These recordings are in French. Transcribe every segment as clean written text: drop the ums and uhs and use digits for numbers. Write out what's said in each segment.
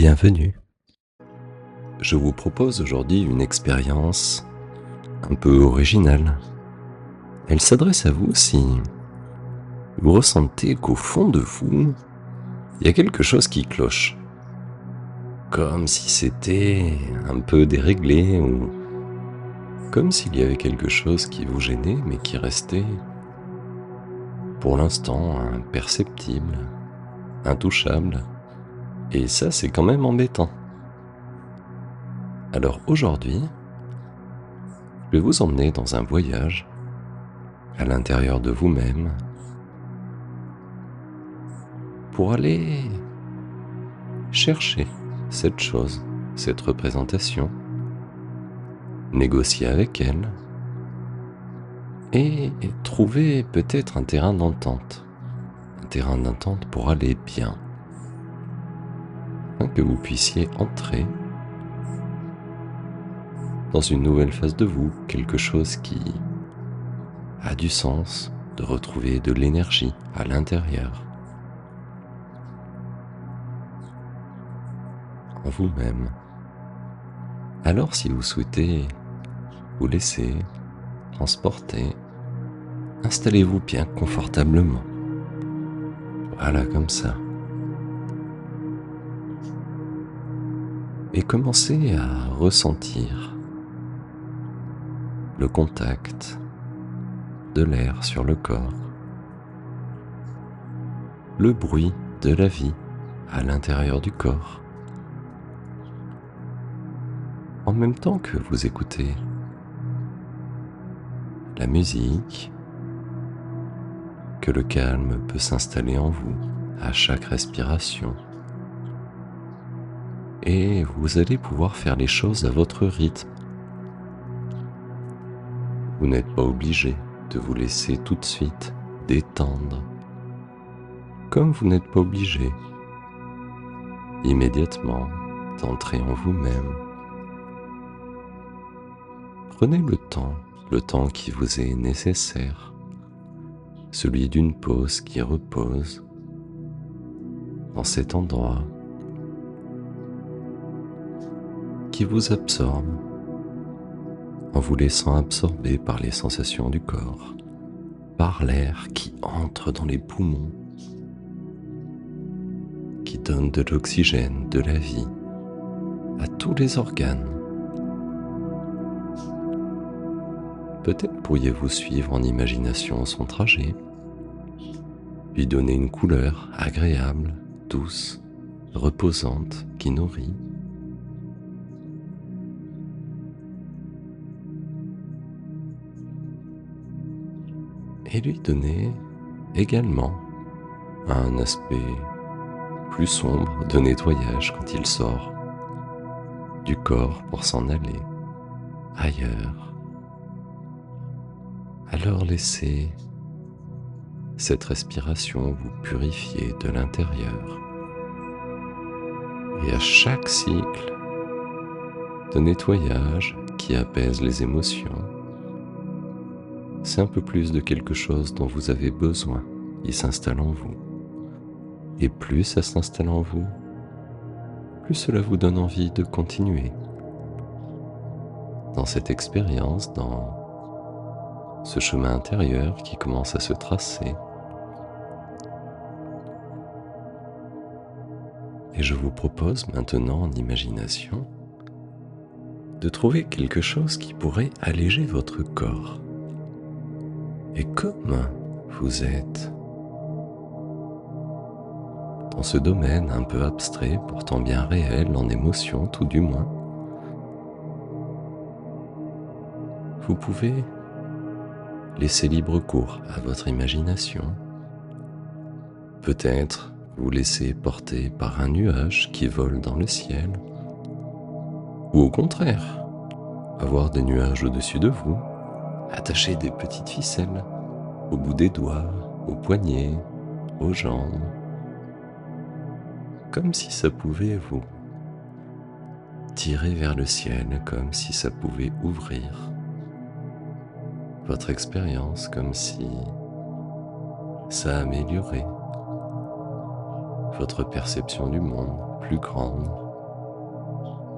Bienvenue. Je vous propose aujourd'hui une expérience un peu originale. Elle s'adresse à vous si vous ressentez qu'au fond de vous, il y a quelque chose qui cloche. Comme si c'était un peu déréglé ou comme s'il y avait quelque chose qui vous gênait mais qui restait pour l'instant imperceptible, intouchable. Et ça, c'est quand même embêtant. Alors aujourd'hui, je vais vous emmener dans un voyage à l'intérieur de vous-même pour aller chercher cette chose, cette représentation, négocier avec elle et trouver peut-être un terrain d'entente pour aller bien, afin que vous puissiez entrer dans une nouvelle phase de vous, quelque chose qui a du sens, de retrouver de l'énergie à l'intérieur, en vous-même. Alors si vous souhaitez vous laisser transporter, installez-vous bien confortablement. Voilà, comme ça. Et commencez à ressentir le contact de l'air sur le corps, le bruit de la vie à l'intérieur du corps, en même temps que vous écoutez la musique, que le calme peut s'installer en vous à chaque respiration. Et vous allez pouvoir faire les choses à votre rythme. Vous n'êtes pas obligé de vous laisser tout de suite détendre, comme vous n'êtes pas obligé immédiatement d'entrer en vous-même. Prenez le temps qui vous est nécessaire, celui d'une pause qui repose dans cet endroit, qui vous absorbe en vous laissant absorber par les sensations du corps, par l'air qui entre dans les poumons, qui donne de l'oxygène, de la vie à tous les organes. Peut-être pourriez-vous suivre en imagination son trajet, lui donner une couleur agréable, douce, reposante, qui nourrit. Et lui donner également un aspect plus sombre de nettoyage quand il sort du corps pour s'en aller ailleurs. Alors laissez cette respiration vous purifier de l'intérieur. Et à chaque cycle de nettoyage qui apaise les émotions, c'est un peu plus de quelque chose dont vous avez besoin. Il s'installe en vous. Et plus ça s'installe en vous, plus cela vous donne envie de continuer dans cette expérience, dans ce chemin intérieur qui commence à se tracer. Et je vous propose maintenant en imagination de trouver quelque chose qui pourrait alléger votre corps. Et comme vous êtes dans ce domaine un peu abstrait, pourtant bien réel en émotion tout du moins, vous pouvez laisser libre cours à votre imagination. Peut-être vous laisser porter par un nuage qui vole dans le ciel, ou au contraire, avoir des nuages au-dessus de vous, attacher des petites ficelles au bout des doigts, aux poignets, aux jambes, comme si ça pouvait vous tirer vers le ciel, comme si ça pouvait ouvrir votre expérience, comme si ça améliorait votre perception du monde plus grande,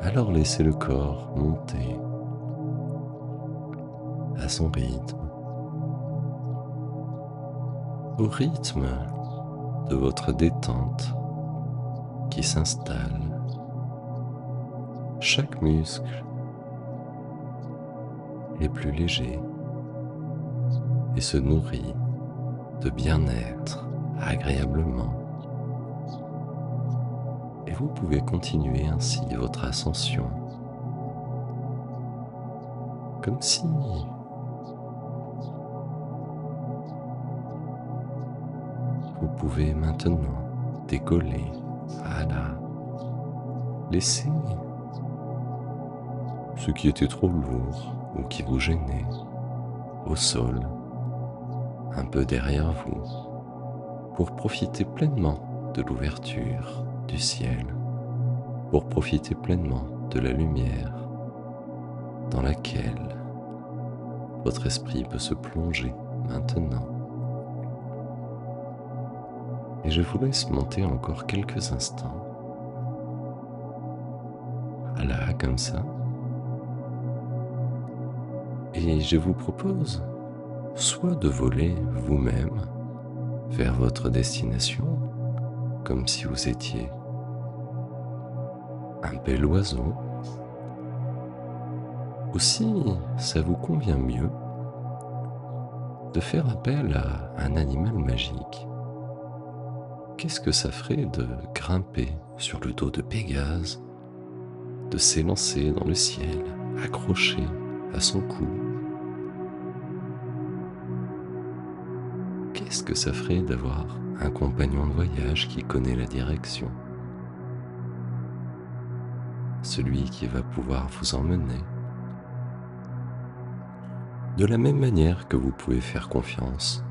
Alors laissez le corps monter à son rythme, au rythme de votre détente qui s'installe. Chaque muscle est plus léger et se nourrit de bien-être agréablement. Et vous pouvez continuer ainsi votre ascension, comme si vous pouvez maintenant décoller. Voilà. Laissez ce qui était trop lourd ou qui vous gênait au sol, un peu derrière vous, pour profiter pleinement de l'ouverture du ciel, pour profiter pleinement de la lumière dans laquelle votre esprit peut se plonger maintenant. Et je vous laisse monter encore quelques instants. Voilà, comme ça. Et je vous propose soit de voler vous-même vers votre destination, comme si vous étiez un bel oiseau, ou si ça vous convient mieux, de faire appel à un animal magique. Qu'est-ce que ça ferait de grimper sur le dos de Pégase, de s'élancer dans le ciel, accroché à son cou? Qu'est-ce que ça ferait d'avoir un compagnon de voyage qui connaît la direction? Celui qui va pouvoir vous emmener. De la même manière que vous pouvez faire confiance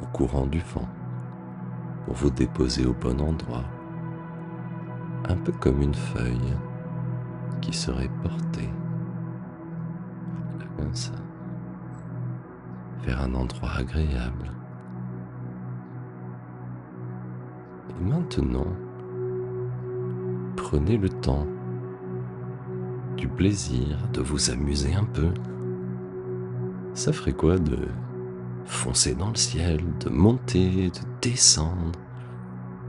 au courant du vent pour vous déposer au bon endroit, un peu comme une feuille qui serait portée comme ça, vers un endroit agréable. Et maintenant, prenez le temps du plaisir de vous amuser un peu. Ça ferait quoi de foncer dans le ciel, de monter, de descendre,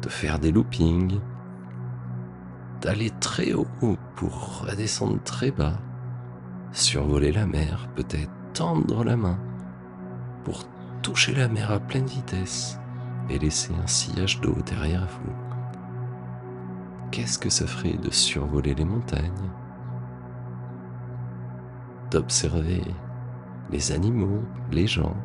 de faire des loopings, d'aller très haut pour redescendre très bas, survoler la mer, peut-être tendre la main pour toucher la mer à pleine vitesse et laisser un sillage d'eau derrière vous. Qu'est-ce que ça ferait de survoler les montagnes, d'observer les animaux, les gens?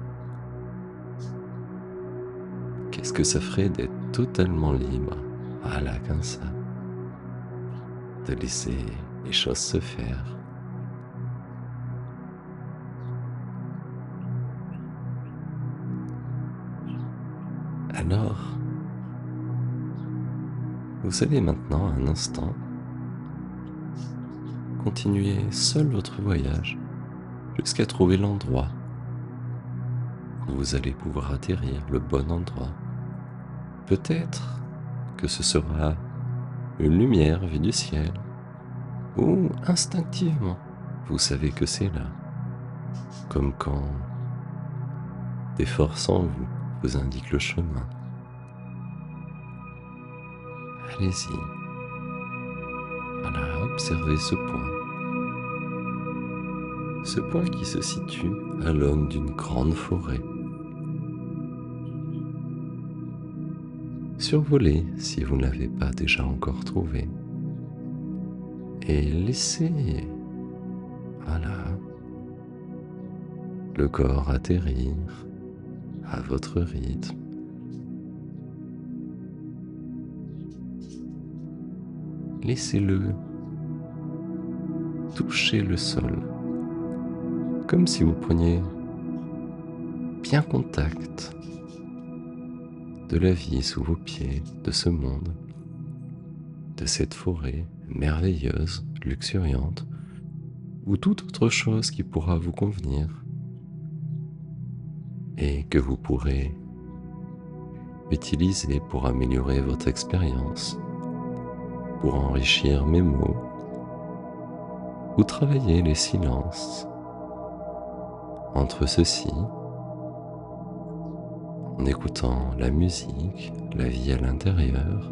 Qu'est-ce que ça ferait d'être totalement libre, voilà, comme ça, de laisser les choses se faire? Alors, vous allez maintenant un instant continuer seul votre voyage jusqu'à trouver l'endroit où vous allez pouvoir atterrir, le bon endroit. Peut-être que ce sera une lumière vue du ciel, ou instinctivement, vous savez que c'est là, comme quand des forces en vous vous indiquent le chemin. Allez-y. Voilà, observez ce point. Ce point qui se situe à l'aune d'une grande forêt. Survolez si vous ne l'avez pas déjà encore trouvé. Et laissez, voilà, le corps atterrir à votre rythme. Laissez-le toucher le sol, comme si vous preniez bien contact de la vie sous vos pieds, de ce monde, de cette forêt merveilleuse, luxuriante, ou toute autre chose qui pourra vous convenir et que vous pourrez utiliser pour améliorer votre expérience, pour enrichir mes mots Vous travaillez les silences entre ceux-ci, en écoutant la musique, la vie à l'intérieur,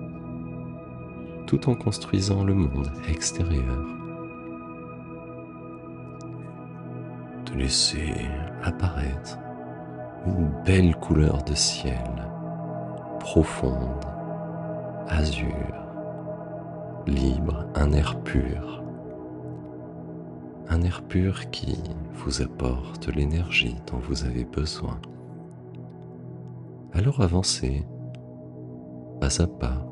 tout en construisant le monde extérieur. De laisser apparaître une belle couleur de ciel, profonde, azur, libre, un air pur. Un air pur qui vous apporte l'énergie dont vous avez besoin. Alors avancez pas à pas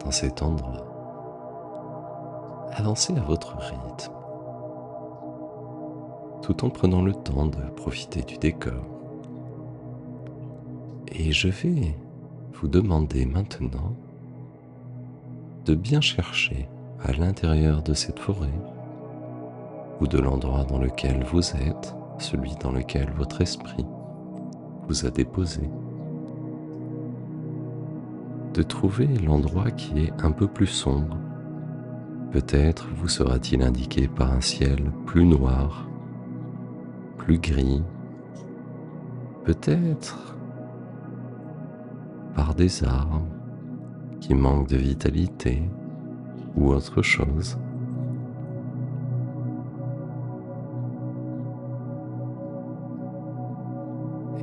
dans cet endroit. Avancez à votre rythme, tout en prenant le temps de profiter du décor. Et je vais vous demander maintenant de bien chercher à l'intérieur de cette forêt ou de l'endroit dans lequel vous êtes, celui dans lequel votre esprit vous a déposé, de trouver l'endroit qui est un peu plus sombre. Peut-être vous sera-t-il indiqué par un ciel plus noir, plus gris, peut-être par des arbres qui manquent de vitalité ou autre chose.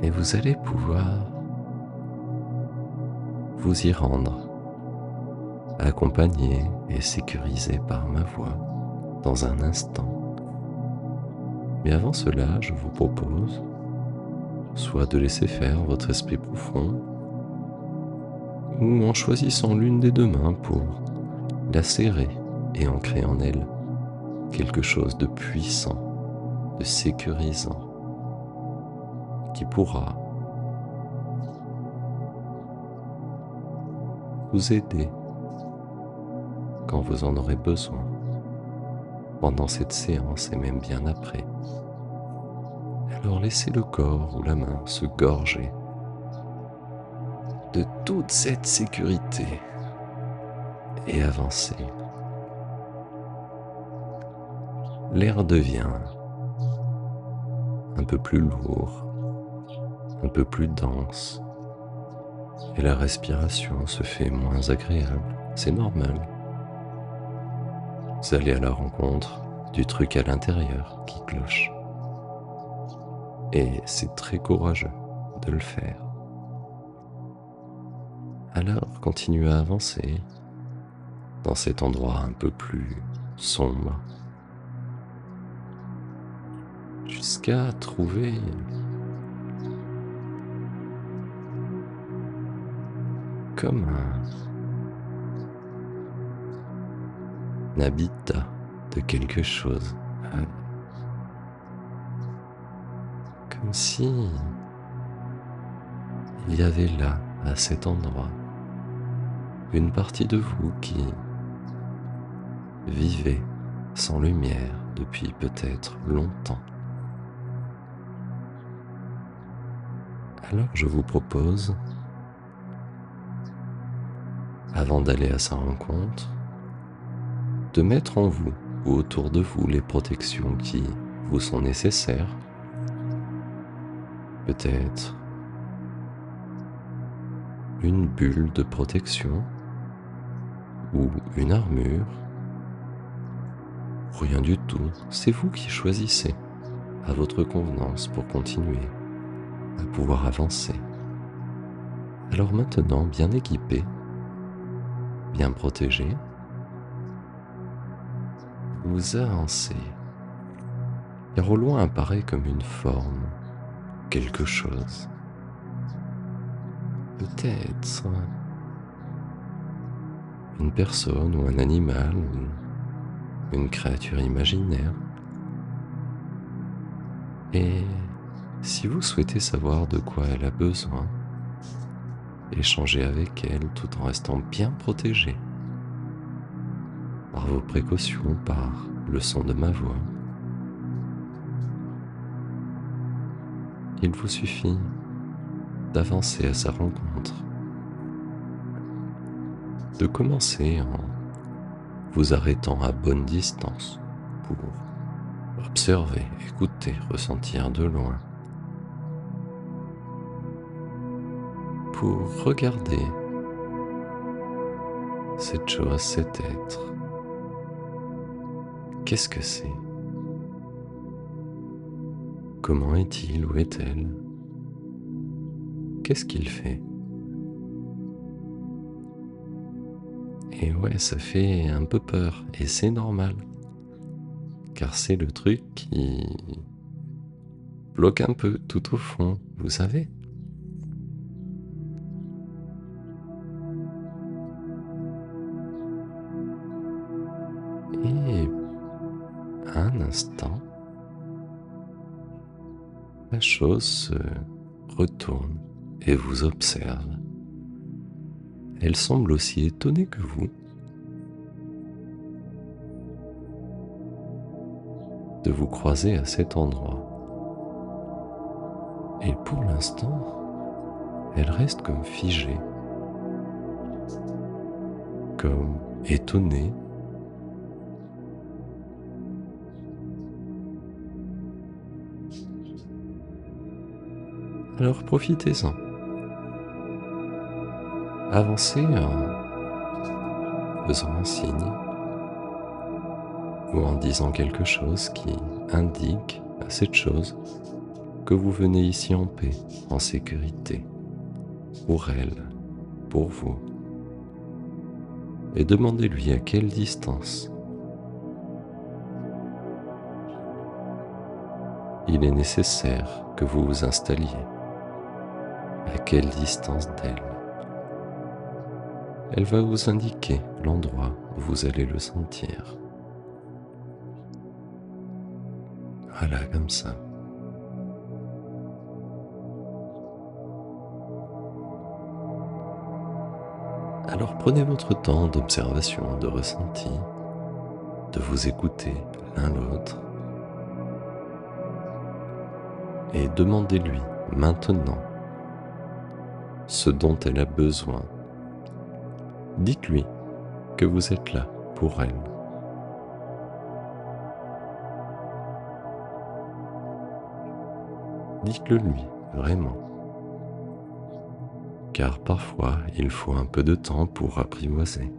Et vous allez pouvoir vous y rendre, accompagné et sécurisé par ma voix dans un instant. Mais avant cela, je vous propose soit de laisser faire votre esprit profond, ou en choisissant l'une des deux mains pour la serrer et ancrer en elle quelque chose de puissant, de sécurisant, qui pourra vous aider quand vous en aurez besoin, pendant cette séance et même bien après. Alors laissez le corps ou la main se gorger de toute cette sécurité et avancez. L'air devient un peu plus lourd, un peu plus dense, et la respiration se fait moins agréable. C'est normal. Vous allez à la rencontre du truc à l'intérieur qui cloche. Et c'est très courageux de le faire. Alors continuez à avancer dans cet endroit un peu plus sombre jusqu'à trouver comme un habitat de quelque chose. Comme si il y avait là, à cet endroit, une partie de vous qui vivait sans lumière depuis peut-être longtemps. Alors je vous propose, avant d'aller à sa rencontre, de mettre en vous ou autour de vous les protections qui vous sont nécessaires. Peut-être une bulle de protection ou une armure, rien du tout, c'est vous qui choisissez à votre convenance pour continuer à pouvoir avancer. Alors maintenant, bien équipé, bien protégé, vous avancez, car au loin apparaît comme une forme, quelque chose. Peut-être une personne ou un animal ou une créature imaginaire. Et si vous souhaitez savoir de quoi elle a besoin, échangez avec elle tout en restant bien protégé par vos précautions, par le son de ma voix. Il vous suffit d'avancer à sa rencontre, de commencer en vous arrêtant à bonne distance pour observer, écouter, ressentir de loin, pour regarder cette chose, cet être. Qu'est-ce que c'est? Comment est-il ou est-elle? Qu'est-ce qu'il fait? Et ouais, ça fait un peu peur, et c'est normal, car c'est le truc qui bloque un peu tout au fond, vous savez. Et un instant, la chose se retourne et vous observe. Elle semble aussi étonnée que vous de vous croiser à cet endroit. Et pour l'instant, elle reste comme figée, comme étonnée. Alors profitez-en. Avancez en faisant un signe ou en disant quelque chose qui indique à cette chose que vous venez ici en paix, en sécurité, pour elle, pour vous. Et demandez-lui à quelle distance il est nécessaire que vous vous installiez, à quelle distance d'elle. Elle va vous indiquer l'endroit où vous allez le sentir. Voilà, comme ça. Alors prenez votre temps d'observation, de ressenti, de vous écouter l'un l'autre et demandez-lui maintenant ce dont elle a besoin. Dites-lui que vous êtes là pour elle. Dites-le lui, vraiment. Car parfois, il faut un peu de temps pour apprivoiser.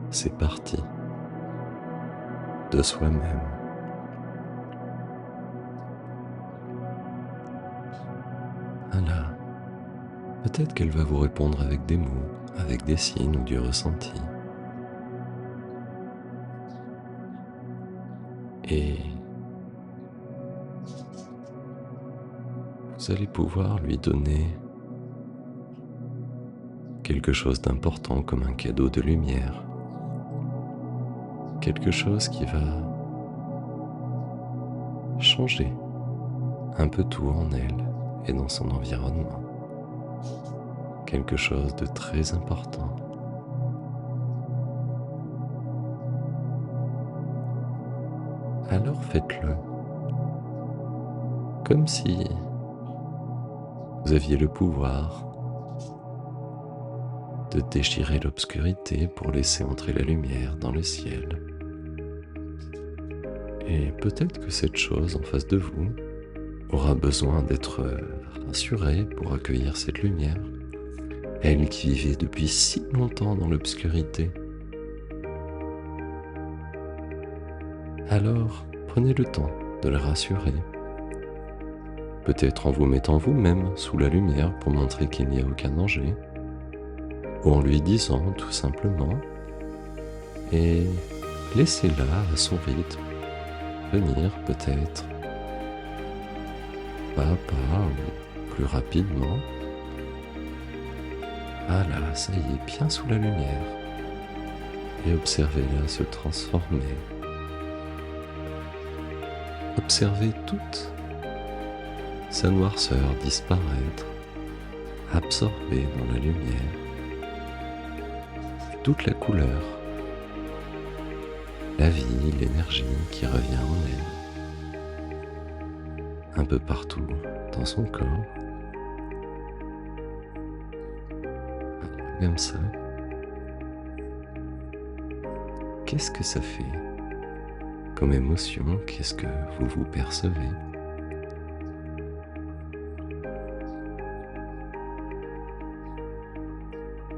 C'est parti de soi-même. Voilà. Peut-être qu'elle va vous répondre avec des mots, avec des signes ou du ressenti. Et vous allez pouvoir lui donner quelque chose d'important comme un cadeau de lumière. Quelque chose qui va changer un peu tout en elle et dans son environnement. Quelque chose de très important. Alors faites-le comme si vous aviez le pouvoir de déchirer l'obscurité pour laisser entrer la lumière dans le ciel. Et peut-être que cette chose en face de vous aura besoin d'être rassurée pour accueillir cette lumière. Elle qui vivait depuis si longtemps dans l'obscurité. Alors, prenez le temps de la rassurer. Peut-être en vous mettant vous-même sous la lumière pour montrer qu'il n'y a aucun danger. Ou en lui disant tout simplement, et laissez-la à son rythme venir peut-être pas à pas ou plus rapidement. Voilà, ça y est, bien sous la lumière. Et observez-la se transformer. Observez toute sa noirceur disparaître, absorbée dans la lumière. Toute la couleur, la vie, l'énergie qui revient en elle, un peu partout dans son corps. comme ça. Qu'est-ce que ça fait comme émotion? Qu'est-ce que vous percevez?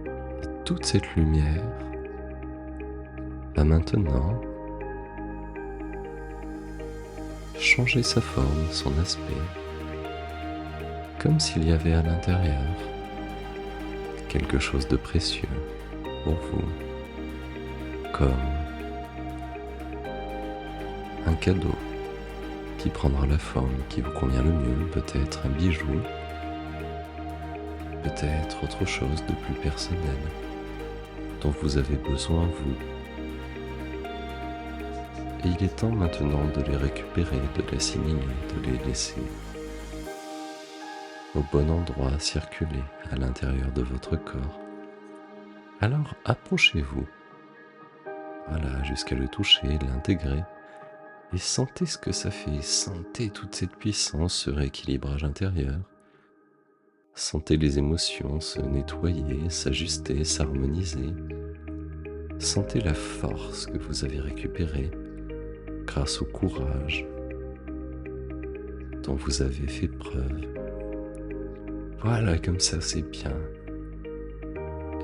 Et toute cette lumière va maintenant changer sa forme, son aspect, comme s'il y avait à l'intérieur quelque chose de précieux pour vous, comme un cadeau qui prendra la forme qui vous convient le mieux, peut-être un bijou, peut-être autre chose de plus personnel dont vous avez besoin vous. Et il est temps maintenant de les récupérer, de les assimiler, de les laisser au bon endroit circuler à l'intérieur de votre corps. Alors approchez-vous, voilà, jusqu'à le toucher, l'intégrer, et sentez ce que ça fait, sentez toute cette puissance, ce rééquilibrage intérieur. Sentez les émotions se nettoyer, s'ajuster, s'harmoniser. Sentez la force que vous avez récupérée grâce au courage dont vous avez fait preuve. Voilà, comme ça, c'est bien.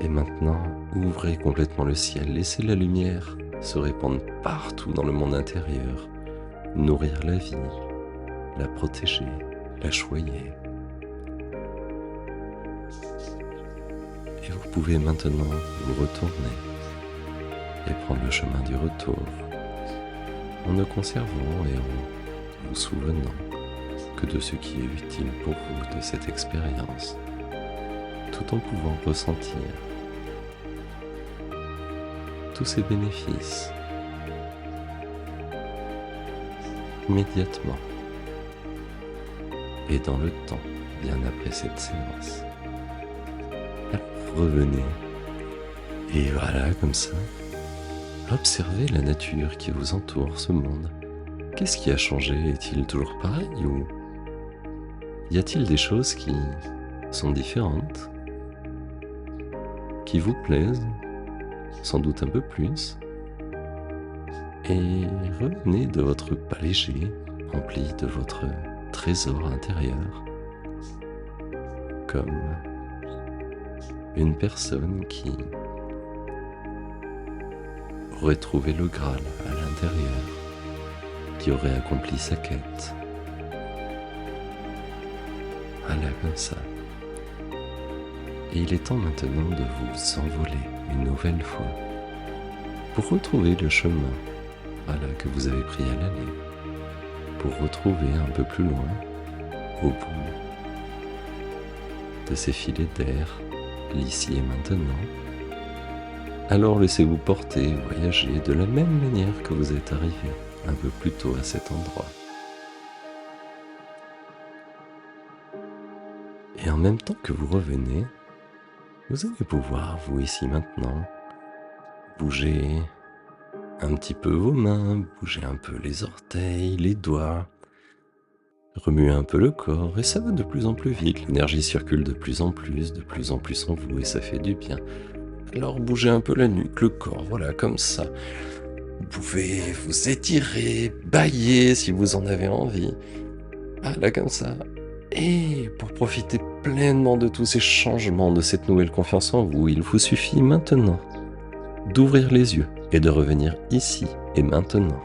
Et maintenant, ouvrez complètement le ciel, laissez la lumière se répandre partout dans le monde intérieur, nourrir la vie, la protéger, la choyer. Et vous pouvez maintenant vous retourner et prendre le chemin du retour, en ne conservant et en vous souvenant que de ce qui est utile pour vous de cette expérience, tout en pouvant ressentir tous ces bénéfices immédiatement et dans le temps, bien après cette séance. Alors revenez et voilà, comme ça, observez la nature qui vous entoure, ce monde. Qu'est-ce qui a changé? Est-il toujours pareil ou y a-t-il des choses qui sont différentes, qui vous plaisent, sans doute un peu plus? Et revenez de votre pas léger, rempli de votre trésor intérieur, comme une personne qui aurait trouvé le Graal à l'intérieur, qui aurait accompli sa quête. Voilà, comme ça. Et il est temps maintenant de vous envoler une nouvelle fois pour retrouver le chemin, voilà, que vous avez pris à l'aller, pour retrouver un peu plus loin, au bout de ces filets d'air, l'ici et maintenant. Alors laissez-vous porter, voyager de la même manière que vous êtes arrivé un peu plus tôt à cet endroit. Et en même temps que vous revenez, vous allez pouvoir, vous ici maintenant, bouger un petit peu vos mains, bouger un peu les orteils, les doigts, remuer un peu le corps, et ça va de plus en plus vite. L'énergie circule de plus en plus en vous, et ça fait du bien. Alors bougez un peu la nuque, le corps, voilà, comme ça. Vous pouvez vous étirer, bâiller si vous en avez envie. Voilà, comme ça. Et pour profiter pleinement de tous ces changements, de cette nouvelle confiance en vous, il vous suffit maintenant d'ouvrir les yeux et de revenir ici et maintenant.